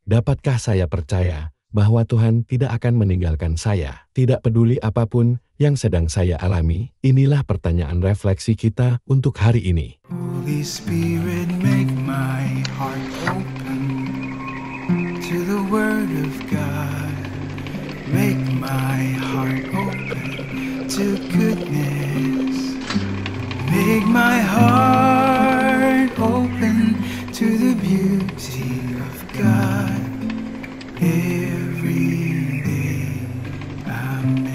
Dapatkah saya percaya bahwa Tuhan tidak akan meninggalkan saya, tidak peduli apapun yang sedang saya alami? Inilah pertanyaan refleksi kita untuk hari ini. Holy Spirit, make my heart open to the Word of God. Make my heart open to goodness. Make my heart open to the beauty of God every day. Amen.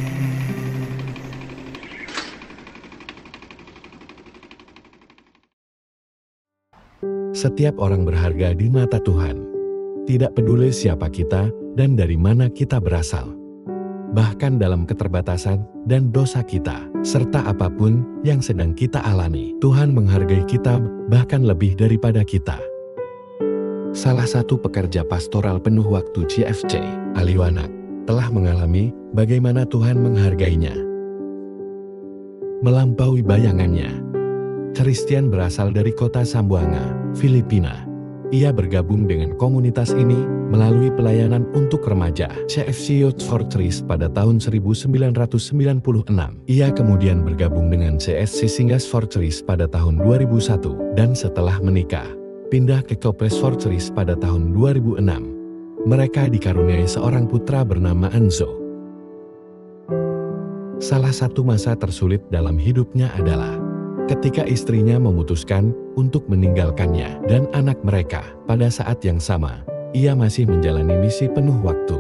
Setiap orang berharga di mata Tuhan. Tidak peduli siapa kita dan dari mana kita berasal. Bahkan dalam keterbatasan dan dosa kita, serta apapun yang sedang kita alami, Tuhan menghargai kita bahkan lebih daripada kita. Salah satu pekerja pastoral penuh waktu CFC, Aliwanak, telah mengalami bagaimana Tuhan menghargainya. Melampaui bayangannya. Christian berasal dari kota Zamboanga, Filipina. Ia bergabung dengan komunitas ini melalui pelayanan untuk remaja CFC Youth for Trees pada tahun 1996. Ia kemudian bergabung dengan CSC Singers for Trees pada tahun 2001 dan setelah menikah, pindah ke Couples for Trees pada tahun 2006. Mereka dikaruniai seorang putra bernama Anzo. Salah satu masa tersulit dalam hidupnya adalah ketika istrinya memutuskan untuk meninggalkannya dan anak mereka. Pada saat yang sama, ia masih menjalani misi penuh waktu.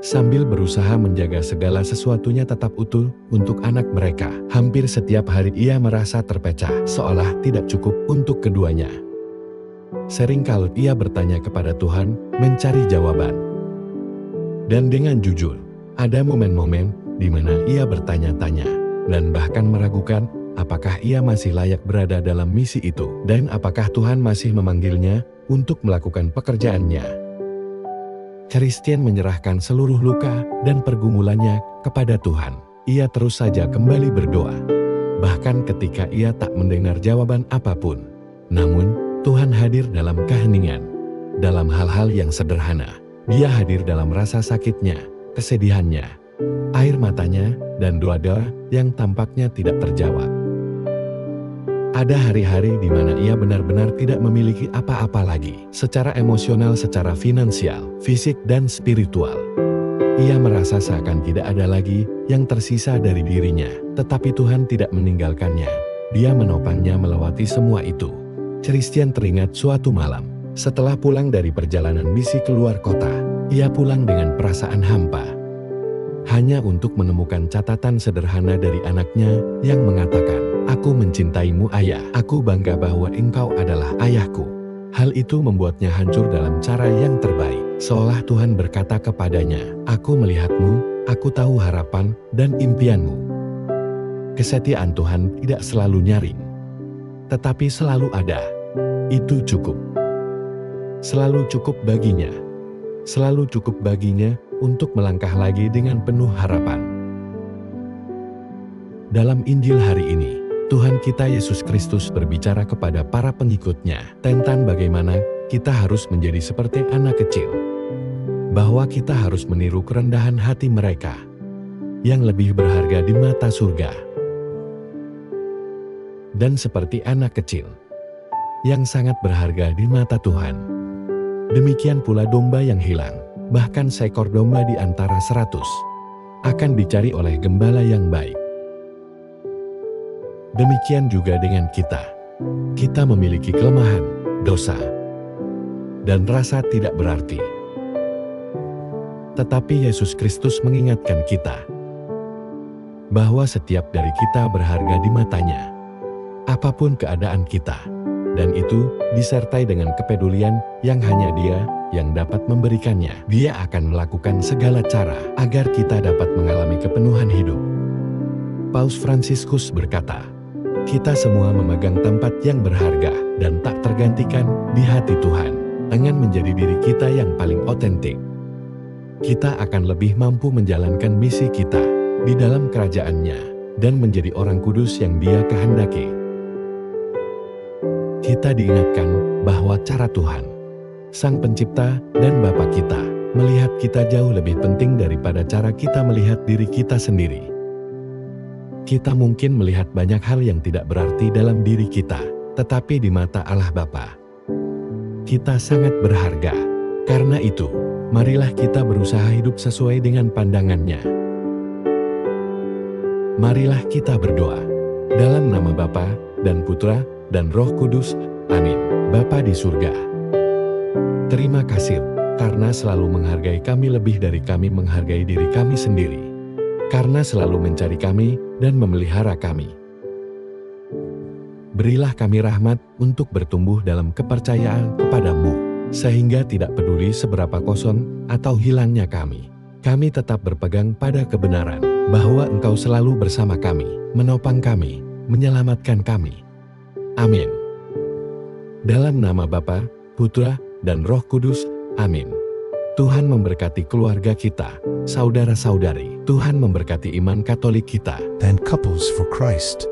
Sambil berusaha menjaga segala sesuatunya tetap utuh untuk anak mereka, hampir setiap hari ia merasa terpecah, seolah tidak cukup untuk keduanya. Seringkali ia bertanya kepada Tuhan, mencari jawaban. Dan dengan jujur, ada momen-momen di mana ia bertanya-tanya, dan bahkan meragukan apakah ia masih layak berada dalam misi itu, dan apakah Tuhan masih memanggilnya untuk melakukan pekerjaannya. Christian menyerahkan seluruh luka dan pergumulannya kepada Tuhan. Ia terus saja kembali berdoa, bahkan ketika ia tak mendengar jawaban apapun. Namun, Tuhan hadir dalam keheningan, dalam hal-hal yang sederhana. Dia hadir dalam rasa sakitnya, kesedihannya, air matanya, dan doa-doa yang tampaknya tidak terjawab. Ada hari-hari di mana ia benar-benar tidak memiliki apa-apa lagi, secara emosional, secara finansial, fisik, dan spiritual. Ia merasa seakan tidak ada lagi yang tersisa dari dirinya, tetapi Tuhan tidak meninggalkannya. Dia menopangnya melewati semua itu. Christian teringat suatu malam, setelah pulang dari perjalanan misi keluar kota, ia pulang dengan perasaan hampa. Hanya untuk menemukan catatan sederhana dari anaknya yang mengatakan, "Aku mencintaimu ayah, aku bangga bahwa engkau adalah ayahku." Hal itu membuatnya hancur dalam cara yang terbaik, seolah Tuhan berkata kepadanya, "Aku melihatmu, aku tahu harapan dan impianmu." Kesetiaan Tuhan tidak selalu nyaring, tetapi selalu ada. Itu cukup. Selalu cukup baginya. Selalu cukup baginya untuk melangkah lagi dengan penuh harapan. Dalam Injil hari ini, Tuhan kita Yesus Kristus berbicara kepada para pengikutnya tentang bagaimana kita harus menjadi seperti anak kecil. Bahwa kita harus meniru kerendahan hati mereka yang lebih berharga di mata surga. Dan seperti anak kecil yang sangat berharga di mata Tuhan. Demikian pula domba yang hilang, bahkan seekor domba di antara 100, akan dicari oleh gembala yang baik. Demikian juga dengan kita. Kita memiliki kelemahan, dosa, dan rasa tidak berarti. Tetapi Yesus Kristus mengingatkan kita bahwa setiap dari kita berharga di matanya, apapun keadaan kita. Dan itu disertai dengan kepedulian yang hanya Dia yang dapat memberikannya. Dia akan melakukan segala cara agar kita dapat mengalami kepenuhan hidup. Paus Fransiskus berkata, "Kita semua memegang tempat yang berharga dan tak tergantikan di hati Tuhan. Dengan menjadi diri kita yang paling otentik, kita akan lebih mampu menjalankan misi kita di dalam kerajaan-Nya dan menjadi orang kudus yang Dia kehendaki." Kita diingatkan bahwa cara Tuhan Sang Pencipta dan Bapa kita, melihat kita jauh lebih penting daripada cara kita melihat diri kita sendiri. Kita mungkin melihat banyak hal yang tidak berarti dalam diri kita, tetapi di mata Allah Bapa, kita sangat berharga. Karena itu, marilah kita berusaha hidup sesuai dengan pandangannya. Marilah kita berdoa. Dalam nama Bapa, dan Putra, dan Roh Kudus. Amin. Bapa di surga, terima kasih karena selalu menghargai kami lebih dari kami menghargai diri kami sendiri. Karena selalu mencari kami dan memelihara kami. Berilah kami rahmat untuk bertumbuh dalam kepercayaan kepadamu, sehingga tidak peduli seberapa kosong atau hilangnya kami tetap berpegang pada kebenaran, bahwa Engkau selalu bersama kami, menopang kami, menyelamatkan kami. Amin. Dalam nama Bapa, Putra, dan Roh Kudus. Amin. Tuhan memberkati keluarga kita, saudara-saudari. Tuhan memberkati iman Katolik kita. and Couples for Christ.